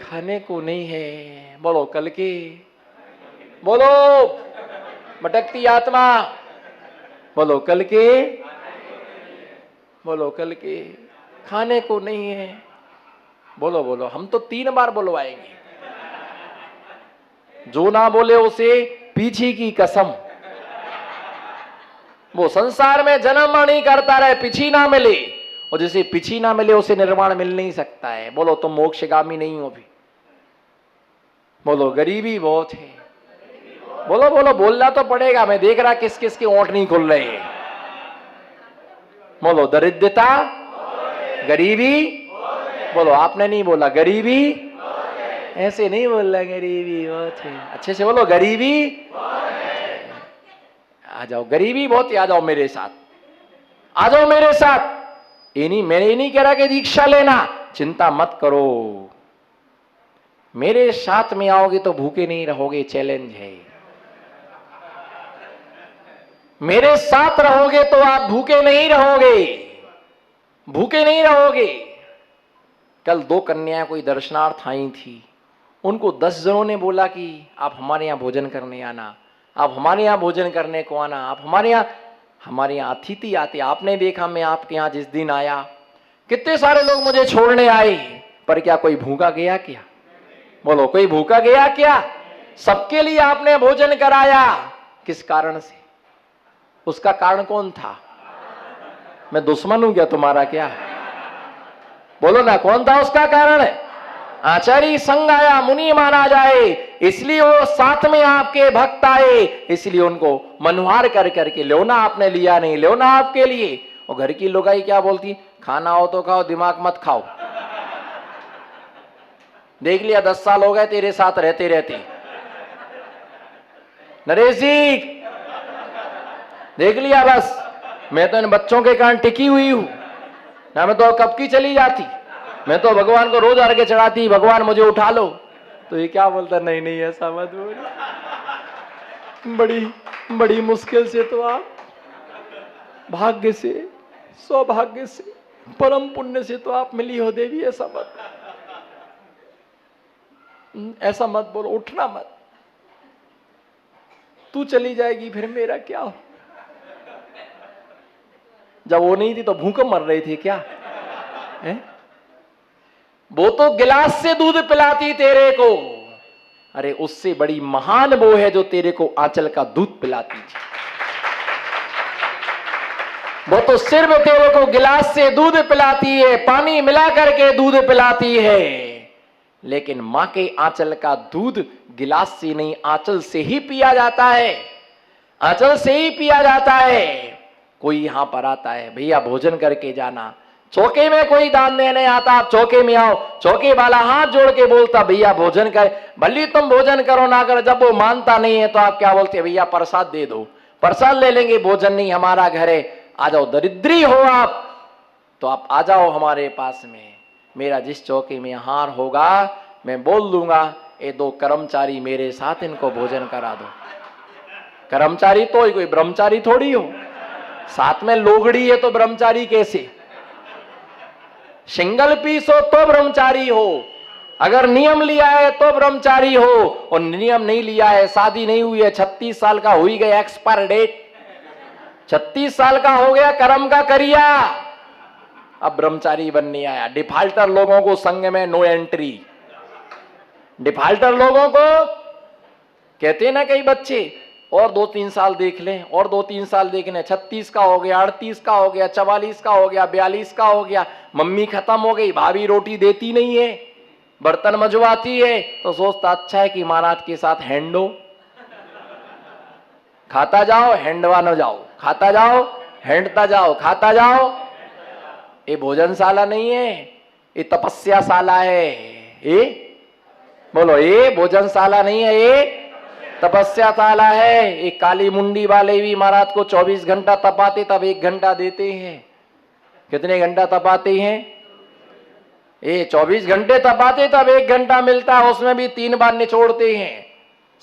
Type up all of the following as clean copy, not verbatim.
खाने को नहीं है, बोलो कल के, बोलो भटकती आत्मा, बोलो कल के, बोलो कल के, खाने को नहीं है, बोलो बोलो। हम तो 3 बार बुलवाएंगे, जो ना बोले उसे पीछे की कसम। वो संसार में जन्म नहीं करता रहे, पीछी ना मिले, और जिसे पीछी ना मिले उसे निर्वाण मिल नहीं सकता है। बोलो तुम मोक्षगामी नहीं हो भी, बोलो गरीबी बहुत है, बोलो बोलो, बोलना तो पड़ेगा। मैं देख रहा किस किस के ओंठ नहीं खुल रहे हैं। बोलो दरिद्रता, गरीबी, बोलो आपने नहीं बोला गरीबी, ऐसे नहीं बोल रहा, गरीबी बहुत है, अच्छे से बोलो गरीबी। आ जाओ, गरीबी बहुत है, आ जाओ मेरे साथ, आ जाओ मेरे साथ। ये नहीं, मैंने नहीं कह रहा कि दीक्षा लेना, चिंता मत करो, मेरे साथ में आओगे तो भूखे नहीं रहोगे, चैलेंज है। मेरे साथ रहोगे तो आप भूखे नहीं रहोगे, भूखे नहीं रहोगे। कल 2 कन्याएं कोई दर्शनार्थ आई थी, उनको 10 जनों ने बोला कि आप हमारे यहाँ भोजन करने आना, आप हमारे यहाँ भोजन करने को आना, आप हमारे यहाँ अतिथि आते। आपने देखा मैं आपके यहाँ जिस दिन आया, कितने सारे लोग मुझे छोड़ने आए, पर क्या कोई भूखा गया क्या? बोलो कोई भूखा गया क्या? सबके लिए आपने भोजन कराया, किस कारण से? उसका कारण कौन था? मैं दुश्मन हूं क्या तुम्हारा क्या? बोलो ना, कौन था उसका कारण? आचार्य संग आया, मुनि माना जाए, इसलिए वो साथ में आपके भक्त आए, इसलिए उनको मनोहार कर करके लो ना, आपने लिया नहीं, लो ना आपके लिए। और घर की लुगाई क्या बोलती? खाना हो तो खाओ, दिमाग मत खाओ। देख लिया 10 साल हो गए तेरे साथ रहते रहते, नरेश जी देख लिया, बस मैं तो इन बच्चों के कारण टिकी हुई हूं ना, मैं तो कब की चली जाती। मैं तो भगवान को रोज अर्घ्य चढ़ाती, भगवान मुझे उठा लो। तो ये क्या बोलता? नहीं नहीं ऐसा मत बोल, बड़ी बड़ी मुश्किल से तो आप, भाग्य से, सौभाग्य से, परम पुण्य से तो आप मिली हो देवी, ऐसा मत बोलो, उठना मत। तू चली जाएगी फिर मेरा क्या हो? जब वो नहीं थी तो भूख मर रही थी क्या है? वो तो गिलास से दूध पिलाती तेरे को, अरे उससे बड़ी महान वो है जो तेरे को आंचल का दूध पिलाती थी। वो तो सिर्फ तेरे को गिलास से दूध पिलाती है, पानी मिला करके दूध पिलाती है, लेकिन मां के आंचल का दूध गिलास से नहीं, आंचल से ही पिया जाता है, आंचल से ही पिया जाता है। कोई यहां पर आता है, भैया भोजन करके जाना, चौके में कोई दान देने आता, आप चौके में आओ, चौके वाला हाथ जोड़ के बोलता भैया भोजन कर, भले तुम भोजन करो ना करो, जब वो मानता नहीं है तो आप क्या बोलते? भैया प्रसाद दे दो, प्रसाद ले लेंगे, भोजन नहीं हमारा घर है, आ जाओ। दरिद्री हो आप तो आप आ जाओ हमारे पास में, मेरा जिस चौके में हार होगा मैं बोल दूंगा, ये 2 कर्मचारी मेरे साथ, इनको भोजन करा दो। कर्मचारी तो कोई ब्रह्मचारी थोड़ी हो, साथ में लोगड़ी है तो ब्रह्मचारी कैसे? सिंगल पीस हो तो ब्रह्मचारी हो, अगर नियम लिया है तो ब्रह्मचारी हो, और नियम नहीं लिया है, शादी नहीं हुई है, 36 साल का हुई गया एक्सपायर डेट, 36 साल का हो गया, कर्म का करिया, अब ब्रह्मचारी बनने आया। डिफाल्टर लोगों को संघ में नो एंट्री, डिफाल्टर लोगों को कहते ना कई बच्चे, और 2-3 साल देख लें, और 2-3 साल देखने, 36 का हो गया, 38 का हो गया, 44 का हो गया, 42 का हो गया, मम्मी खत्म हो गई, भाभी रोटी देती नहीं है, बर्तन मजवाती है, तो सोचता अच्छा है कि महाराज के साथ हैंडो, खाता जाओ हैंडवा न जाओ, खाता जाओ हैंडता जाओ, खाता जाओ। ये भोजनशाला नहीं है, ये तपस्याशाला है। ये बोलो, ये भोजनशाला नहीं है, ये तपस्याशाला है। एक काली मुंडी वाले भी महाराज को 24 घंटा तपाते तब 1 घंटा देते हैं। कितने घंटा तपाते हैं? ये 24 घंटे तपाते तब 1 घंटा मिलता है, उसमें भी 3 बार निचोड़ते हैं।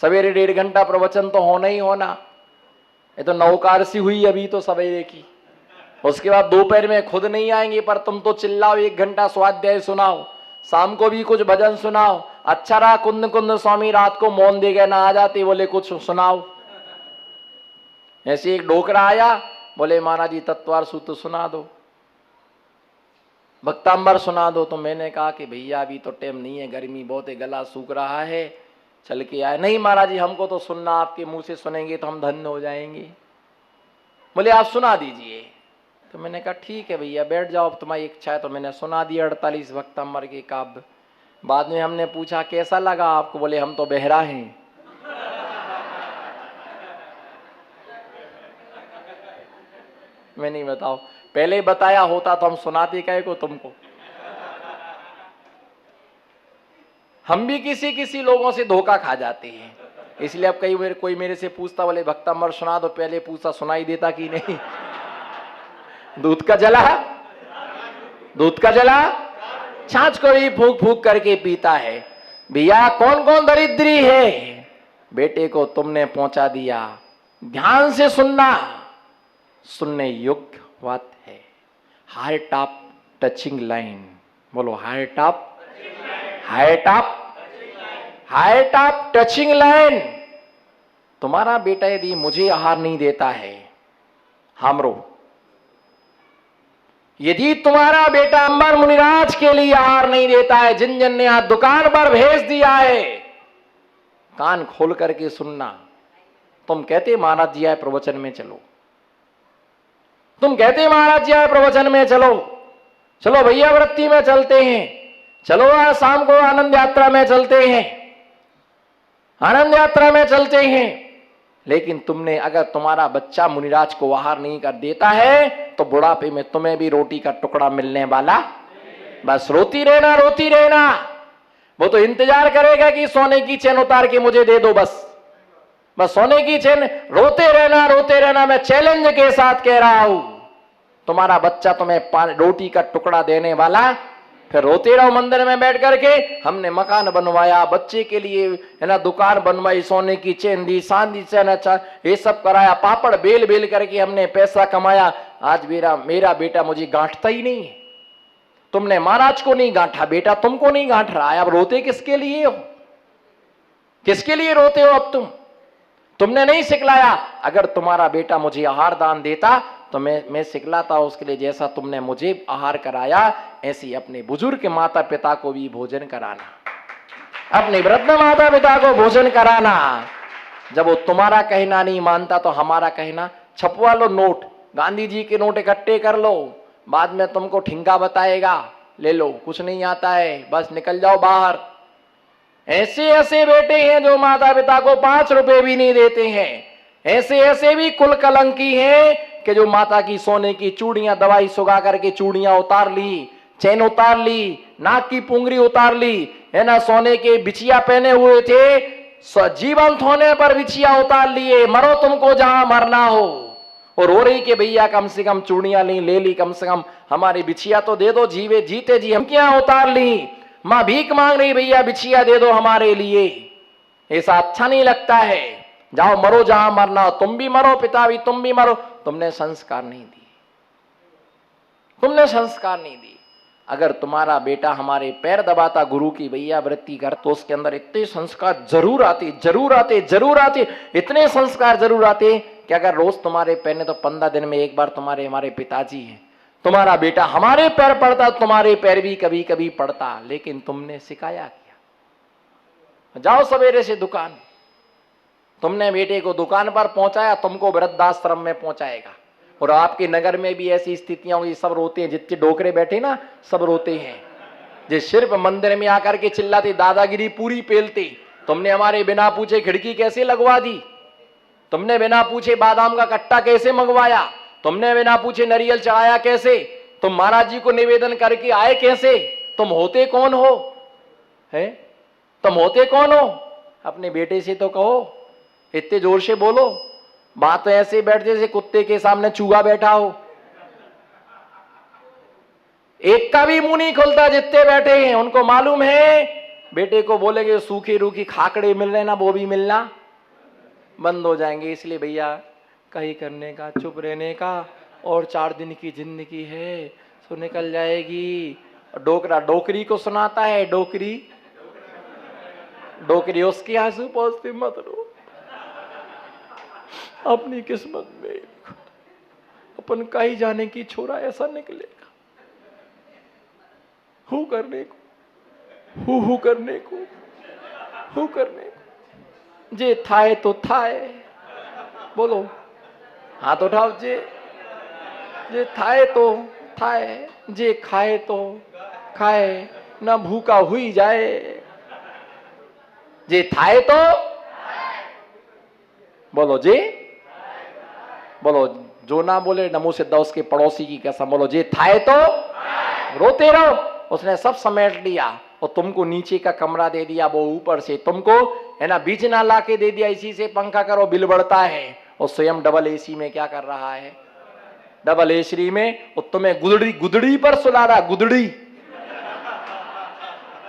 सवेरे 1.5 घंटा प्रवचन तो होना ही होना। ये तो नौकार सी हुई अभी तो सवेरे की, उसके बाद दोपहर में खुद नहीं आएंगे, पर तुम तो चिल्लाओ, 1 घंटा स्वाध्याय सुनाओ, शाम को भी कुछ भजन सुनाओ। अच्छा रहा कुंद कुंद स्वामी रात को मौन दे गए, ना आ जाते, बोले कुछ सुनाओ। ऐसे एक डोकरा आया, बोले महाराज जी तत्वार सूत्र सुना दो, भक्तांबर सुना दो। तो मैंने कहा कि भैया अभी तो टाइम नहीं है, गर्मी बहुत है, गला सूख रहा है, चल के आए। नहीं महाराज जी हमको तो सुनना, आपके मुंह से सुनेंगे तो हम धन्य हो जाएंगे। बोले आप सुना दीजिए। तो मैंने कहा ठीक है भैया बैठ जाओ, अब तुम्हारी इच्छा है। तो मैंने सुना दिया 48 भक्तांबर के काव्य। बाद में हमने पूछा कैसा लगा आपको, बोले हम तो बहरा हैं। मैं नहीं बताओ, पहले बताया होता तो हम सुनाते कहे को तुमको। हम भी किसी किसी लोगों से धोखा खा जाते हैं, इसलिए अब कोई मेरे से पूछता, बोले भक्तांबर सुना दो, पहले पूछा सुनाई देता कि नहीं। दूध का जला, दूध का जला छाछ को भी फूक फूक करके पीता है। भैया कौन कौन दरिद्री है, बेटे को तुमने पहुंचा दिया। ध्यान से सुनना, सुनने योग्य बात है। हार्ट ऑफ टचिंग लाइन, बोलो heart of, heart of, heart of touching line. तुम्हारा बेटा यदि मुझे आहार नहीं देता है, हमरो, यदि तुम्हारा बेटा अंबर मुनिराज के लिए आहार नहीं देता है, जिन जन ने यहां दुकान पर भेज दिया है, कान खोल करके सुनना। तुम कहते महाराज जी आए प्रवचन में चलो, तुम कहते महाराज जी आए प्रवचन में चलो, चलो भैया वृत्ति में चलते हैं, चलो आज शाम को आनंद यात्रा में चलते हैं, आनंद यात्रा में चलते हैं। लेकिन तुमने, अगर तुम्हारा बच्चा मुनिराज को आहार नहीं कर देता है तो बुढ़ापे में तुम्हें भी रोटी का टुकड़ा मिलने वाला। बस रोती रहना, रोती रहना। वो तो इंतजार करेगा कि सोने की चैन उतार के मुझे दे दो, बस बस सोने की चैन। रोते रहना, रोते रहना। मैं चैलेंज के साथ कह रहा हूं, तुम्हारा बच्चा तुम्हें रोटी का टुकड़ा देने वाला, फिर रोते रहो मंदिर में बैठ करके। हमने मकान बनवाया बच्चे के लिए, है ना, दुकान बनवाई, सोने की चेन दी, चांदी से अच्छा ये सब कराया, पापड़ बेल बेल करके हमने पैसा कमाया। आज मेरा बेटा मुझे गांठता ही नहीं है। तुमने महाराज को नहीं गांठा, बेटा तुमको नहीं गांठ रहा है। अब रोते किसके लिए हो, किसके लिए रोते हो अब तुमने नहीं सिखलाया। अगर तुम्हारा बेटा मुझे आहार दान देता तो मैं सिखलाता उसके लिए, जैसा तुमने मुझे आहार कराया ऐसी अपने बुजुर्ग माता पिता को भी भोजन कराना, अपने वृद्ध माता पिता को भोजन कराना। जब वो तुम्हारा कहना नहीं मानता तो हमारा कहना, छपवा लो नोट, गांधी जी के नोट इकट्ठे कर लो, बाद में तुमको ठिंगा बताएगा, ले लो, कुछ नहीं आता है, बस निकल जाओ बाहर। ऐसे ऐसे बेटे हैं जो माता पिता को 5 रुपए भी नहीं देते हैं। ऐसे ऐसे भी कुल कलंकी हैं कि जो माता की सोने की चूड़ियां, दवाई सुगा करके चूड़ियां उतार ली, चैन उतार ली, नाक की पुंगरी उतार ली, है ना, सोने के बिछिया पहने हुए थे, जीवंत होने पर बिछिया उतार लिए, मरो तुमको जहां मरना हो। और रो रही कि भैया कम से कम चूड़ियां ले ली, कम से कम हमारी बिछिया तो दे दो, जीवे जीते जी हम क्या उतार ली। मां भीख मांग रही, भैया बिछिया दे दो हमारे लिए। ऐसा अच्छा नहीं लगता है। जाओ मरो जहां मरना हो, तुम भी मरो, पिता भी, तुम भी मरो। तुमने संस्कार नहीं दी, तुमने संस्कार नहीं दी। अगर तुम्हारा बेटा हमारे पैर दबाता गुरु की भैया वृत्ति कर, तो उसके अंदर इतने संस्कार जरूर आते, जरूर आते, जरूर आते, इतने संस्कार जरूर आते कि अगर रोज तुम्हारे पैर ने, तो 15 दिन में एक बार तुम्हारे, हमारे पिताजी हैं, तुम्हारा बेटा हमारे पैर पड़ता, तुम्हारे पैर भी कभी कभी पड़ता। लेकिन तुमने सिखाया क्या? जाओ सवेरे से दुकान, तुमने बेटे को दुकान पर पहुंचाया, तुमको वृद्धाश्रम में पहुंचाएगा। और आपके नगर में भी ऐसी स्थितियां हुई, सब रोते हैं, जितने डोकरे बैठे ना सब रोते हैं। जिस सिर्फ मंदिर में आकर के चिल्लाते, दादागिरी पूरी पेलते। तुमने हमारे बिना पूछे खिड़की कैसे लगवा दी, तुमने बिना पूछे बादाम का कट्टा कैसे मंगवाया, तुमने बिना पूछे नारियल चढ़ाया कैसे, तुम महाराज जी को निवेदन करके आए कैसे, तुम होते कौन हो, है तुम होते कौन हो? अपने बेटे से तो कहो, इतने जोर से बोलो, बात तो ऐसे बैठ जैसे कुत्ते के सामने चूहा बैठा हो। एक का भी मुंह नहीं खुलता, जितने बैठे हैं उनको मालूम है बेटे को बोलेंगे सूखी रूखी खाकड़े मिल रहे ना, वो भी मिलना बंद हो जाएंगे। इसलिए भैया कहीं करने का, चुप रहने का, और 4 दिन की जिंदगी है, सो निकल जाएगी। डोकरा डोकरी को सुनाता है, डोकरी डोकरी उसके आंसू पहुंचते मत रो, अपनी किस्मत में अपन का ही जाने की छोरा ऐसा निकलेगा। हु करने को, हु करने को, हु करने को। जे थाए तो थाए, बोलो हाथ उठाओ। जे थाए तो थाए, जे खाए तो खाए, न भूखा हुई जाए। जे थाए तो बोलो, जे बोलो, जो ना बोले नमो सिद्धा उसके पड़ोसी की कसम, बोलो जे थाए तो रोते रहो। उसने सब समेट लिया और तुमको नीचे का कमरा दे दिया, वो ऊपर से तुमको है ना बीज ना लाके दे दिया, इसी से पंखा करो बिल बढ़ता है। और स्वयं डबल एसी में क्या कर रहा है, डबल एसी में, और तुम्हें गुदड़ी गुदड़ी पर सुला रहा, गुदड़ी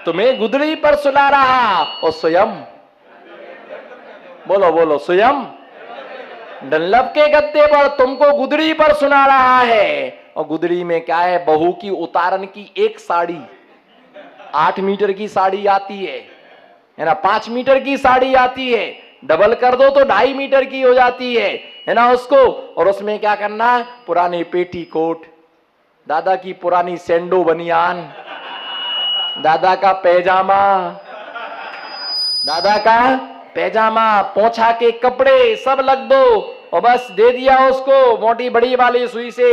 तुम्हें गुदड़ी पर सुला रहा, और स्वयं बोलो बोलो स्वयं डल्लब के गद्दे पर तुमको गुदड़ी पर सुना रहा है। और गुदड़ी में क्या है, बहू की उतारन की एक साड़ी 8 मीटर की साड़ी आती है ना, 5 मीटर की साड़ी आती है, डबल कर दो तो 2.5 मीटर की हो जाती है ना उसको। और उसमें क्या करना, पुरानी पेटी कोट, दादा की पुरानी सेंडो बनियान, दादा का पैजामा, दादा का पैजामा, पोंछा के कपड़े सब लग दो, और बस दे दिया उसको मोटी बड़ी वाली सुई से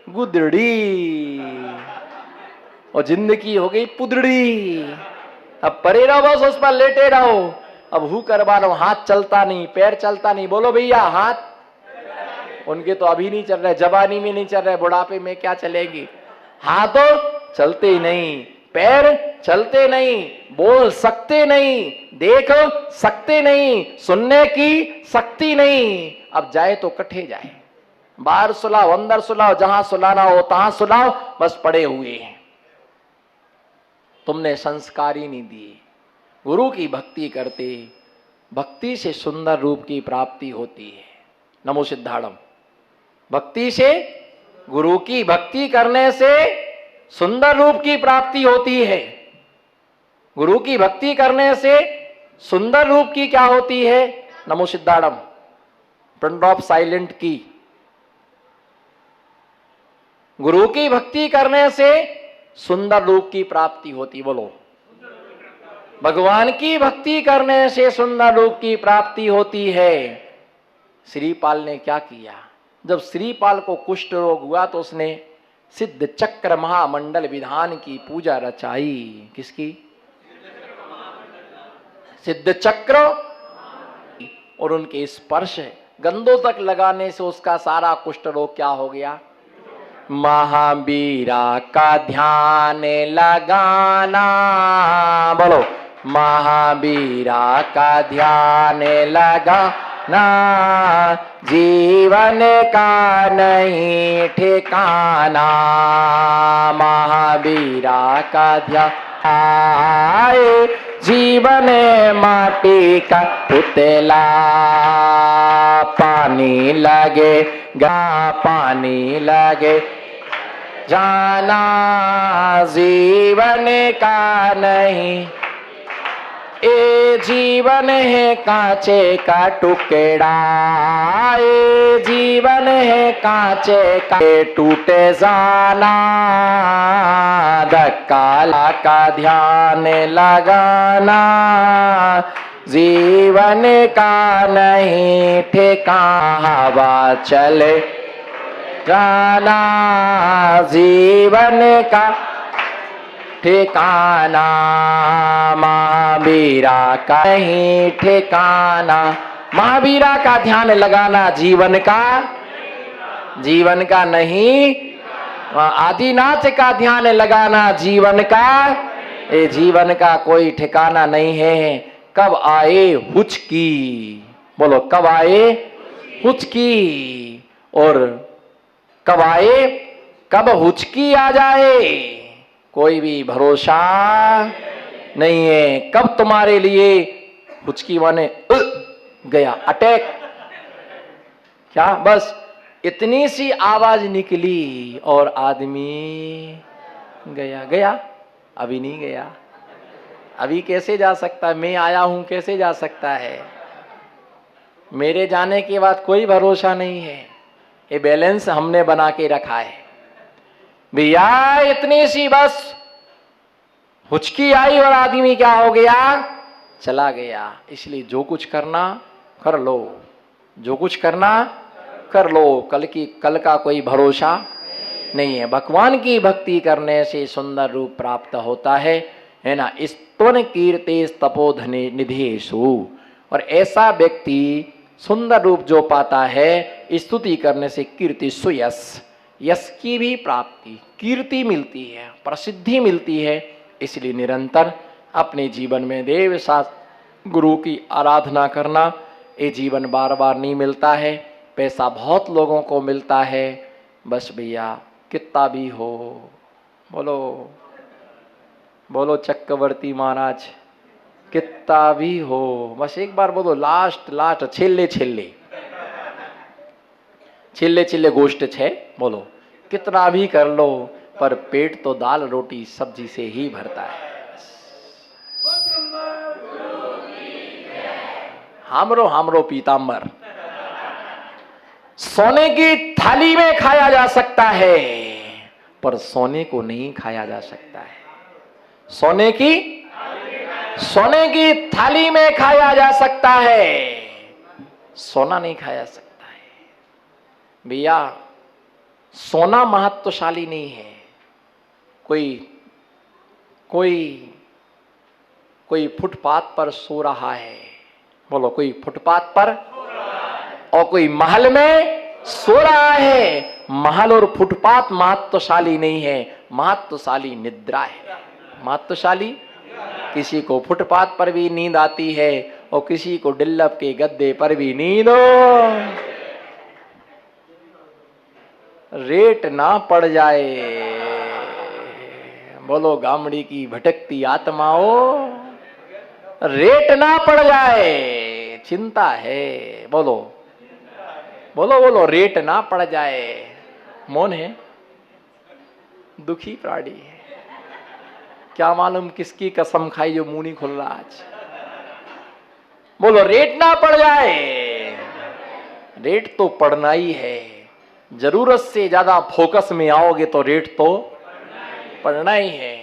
गुदड़ी, और जिंदगी हो गई पुदड़ी। अब परे रहो, बस उस पर लेटे रहो। अब हु करवा लो, हाथ चलता नहीं, पैर चलता नहीं। बोलो भैया, हाथ उनके तो अभी नहीं चल रहे, जवानी में नहीं चल रहे, बुढ़ापे में क्या चलेगी। हाथ चलते ही नहीं, पैर चलते नहीं, बोल सकते नहीं, देख सकते नहीं, सुनने की शक्ति नहीं। अब जाए तो कट्ठे जाए, बाहर सुलाओ, अंदर सुलाओ, जहां सुलाना हो तहां सुलाओ, बस पड़े हुए हैं। तुमने संस्कार ही नहीं दिए। गुरु की भक्ति करते, भक्ति से सुंदर रूप की प्राप्ति होती है। नमो सिद्धाड़म। भक्ति से, गुरु की भक्ति करने से सुंदर रूप की प्राप्ति होती है। गुरु की भक्ति करने से सुंदर रूप की क्या होती है, नमो सिद्धाड़म। पिन ड्रॉप साइलेंट की। गुरु की भक्ति करने से सुंदर रूप की प्राप्ति होती, बोलो। भगवान की भक्ति करने से सुंदर रूप की प्राप्ति होती है। श्रीपाल ने क्या किया, जब श्रीपाल को कुष्ठ रोग हुआ तो उसने सिद्ध चक्र महामंडल विधान की पूजा रचाई। किसकी, सिद्ध चक्र, और उनके स्पर्श गंधों तक लगाने से उसका सारा कुष्ठ रोग क्या हो गया। महावीरा का ध्यान लगाना, बोलो महावीरा का ध्यान लगाना, जीवन का नहीं ठिकाना। महावीरा का ध्यान आए, जीवन माटी का पुतला, पानी लगे गा पानी लगे जाना, जीवन का नहीं, ए जीवन है कांचे का टुकड़ा, ए जीवन है कांचे का टूटे जाना, धक्का का ध्यान लगाना, जीवन का नहीं ठिकाना, हवा चले जाना, जीवन का ठिकाना, महावीरा का नहीं ठिकाना। महावीरा का ध्यान लगाना, जीवन का नहीं, आदिनाथ का ध्यान लगाना, जीवन का, ये जीवन का कोई ठिकाना नहीं है। कब आए हुचकी, बोलो कब आए हुचकी, और कब आए, कब हुचकी आ जाए कोई भी भरोसा नहीं है। कब तुम्हारे लिए हुचकी माने गया, अटैक, क्या बस इतनी सी आवाज निकली और आदमी गया। गया? अभी नहीं गया। अभी कैसे जा सकता है? मैं आया हूं, कैसे जा सकता है? मेरे जाने के बाद कोई भरोसा नहीं है। ये बैलेंस हमने बना के रखा है भैया। इतनी सी बस हुचकी आई और आदमी क्या हो गया? चला गया। इसलिए जो कुछ करना कर लो, जो कुछ करना कर लो। कल का कोई भरोसा नहीं है। भगवान की भक्ति करने से सुंदर रूप प्राप्त होता है ना। स्तवन कीर्ते तपोधने निधेशु। और ऐसा व्यक्ति सुंदर रूप जो पाता है, स्तुति करने से कीर्ति सुयश, यश की भी प्राप्ति, कीर्ति मिलती है, प्रसिद्धि मिलती है। इसलिए निरंतर अपने जीवन में देव शास्त्र गुरु की आराधना करना। ये जीवन बार बार नहीं मिलता है। पैसा बहुत लोगों को मिलता है, बस भैया कितना भी हो। बोलो बोलो चक्रवर्ती महाराज, कितना भी हो, बस एक बार बोलो लास्ट लास्ट छेले छेले छेले छेले गोष्ट छे। बोलो कितना भी कर लो, पर पेट तो दाल रोटी सब्जी से ही भरता है। हामरो हामरो पीताम्बर। सोने की थाली में खाया जा सकता है, पर सोने को नहीं खाया जा सकता है। सोने की थाली में खाया जा सकता है, सोना नहीं खाया सकता है। भैया सोना महत्वशाली नहीं है। कोई फुटपाथ पर सो रहा है। बोलो कोई फुटपाथ पर और कोई महल में सो रहा है। महल और फुटपाथ महत्वशाली नहीं है, महत्वशाली निद्रा है। महत्वशाली किसी को फुटपाथ पर भी नींद आती है और किसी को डिल्लप के गद्दे पर भी नींद हो। रेट ना पड़ जाए। बोलो गामड़ी की भटकती आत्माओं, रेट ना पड़ जाए, चिंता है। बोलो बोलो बोलो रेट ना पड़ जाए। मौन है, दुखी प्राणी है। क्या मालूम किसकी कसम खाई जो मुंह नहीं खुल रहा आज। बोलो रेट ना पड़ जाए। रेट तो पड़ना ही है। जरूरत से ज्यादा फोकस में आओगे तो रेट तो पड़ना ही है।